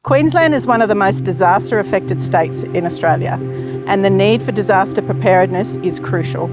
Queensland is one of the most disaster-affected states in Australia, and the need for disaster preparedness is crucial.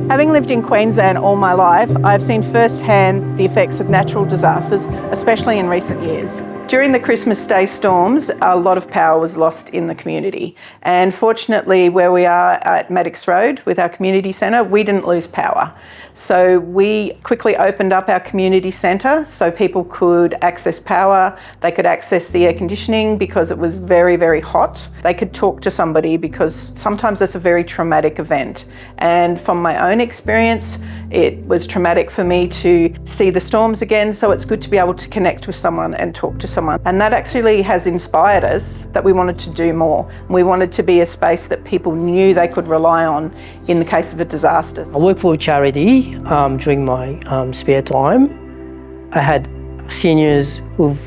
Having lived in Queensland all my life, I've seen firsthand the effects of natural disasters, especially in recent years. During the Christmas Day storms, a lot of power was lost in the community. And fortunately, where we are at Maddox Road with our community centre, we didn't lose power. So we quickly opened up our community centre so people could access power, they could access the air conditioning because it was very, very hot. They could talk to somebody because sometimes that's a very traumatic event. And from my own experience, it was traumatic for me to see the storms again, so it's good to be able to connect with someone and talk to someone. And that actually has inspired us that we wanted to do more. We wanted to be a space that people knew they could rely on in the case of a disaster. I work for a charity during my spare time. I had seniors who've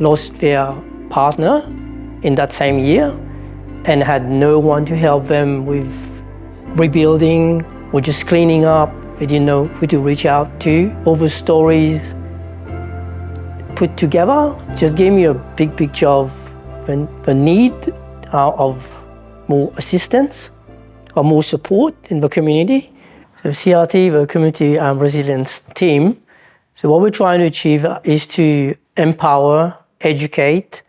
lost their partner in that same year and had no one to help them with rebuilding or just cleaning up. They didn't know who to reach out to. All the stories put together just gave me a big picture of the need of more assistance or more support in the community. So CRT, the Community Resilience Team, so what we're trying to achieve is to empower, educate,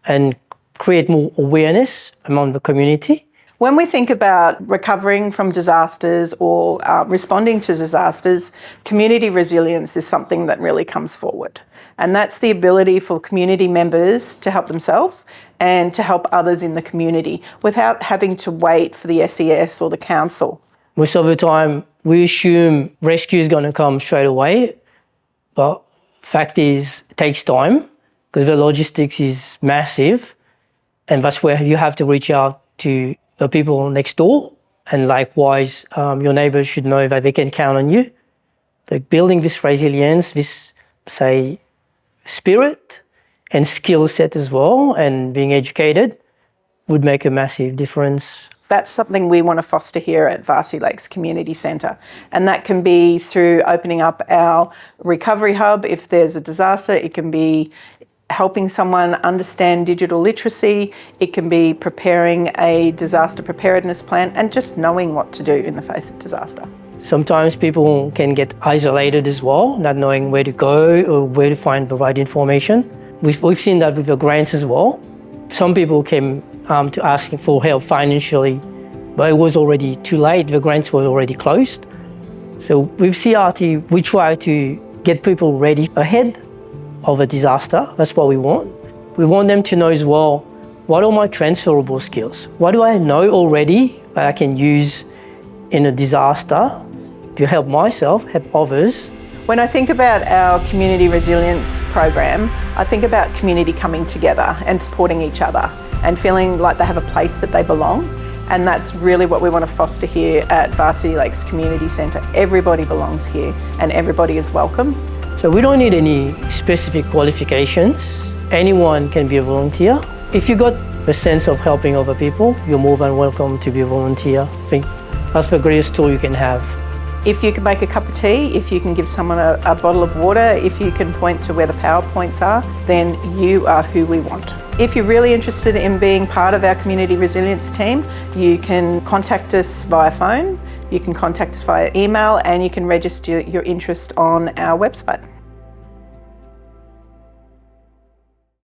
and create more awareness among the community. When we think about recovering from disasters or responding to disasters, community resilience is something that really comes forward. And that's the ability for community members to help themselves and to help others in the community without having to wait for the SES or the council. Most of the time, we assume rescue is going to come straight away, but fact is, it takes time because the logistics is massive, and that's where you have to reach out to the people next door, and likewise, your neighbours should know that they can count on you. Like building this resilience, this, say, spirit and skill set as well, and being educated would make a massive difference. That's something we want to foster here at Varsity Lakes Community Centre, and that can be through opening up our recovery hub. If there's a disaster, it can be helping someone understand digital literacy, it can be preparing a disaster preparedness plan and just knowing what to do in the face of disaster. Sometimes people can get isolated as well, not knowing where to go or where to find the right information. We've seen that with the grants as well. Some people came to asking for help financially, but it was already too late. The grants were already closed. So with CRT, we try to get people ready ahead of a disaster. That's what we want. We want them to know as well, what are my transferable skills? What do I know already that I can use in a disaster to help myself, help others? When I think about our community resilience program, I think about community coming together and supporting each other and feeling like they have a place that they belong. And that's really what we want to foster here at Varsity Lakes Community Centre. Everybody belongs here and everybody is welcome. So we don't need any specific qualifications. Anyone can be a volunteer. If you got a sense of helping other people, you're more than welcome to be a volunteer. I think that's the greatest tool you can have. If you can make a cup of tea, if you can give someone a bottle of water, if you can point to where the power points are, then you are who we want. If you're really interested in being part of our community resilience team, you can contact us via phone, you can contact us via email, and you can register your interest on our website.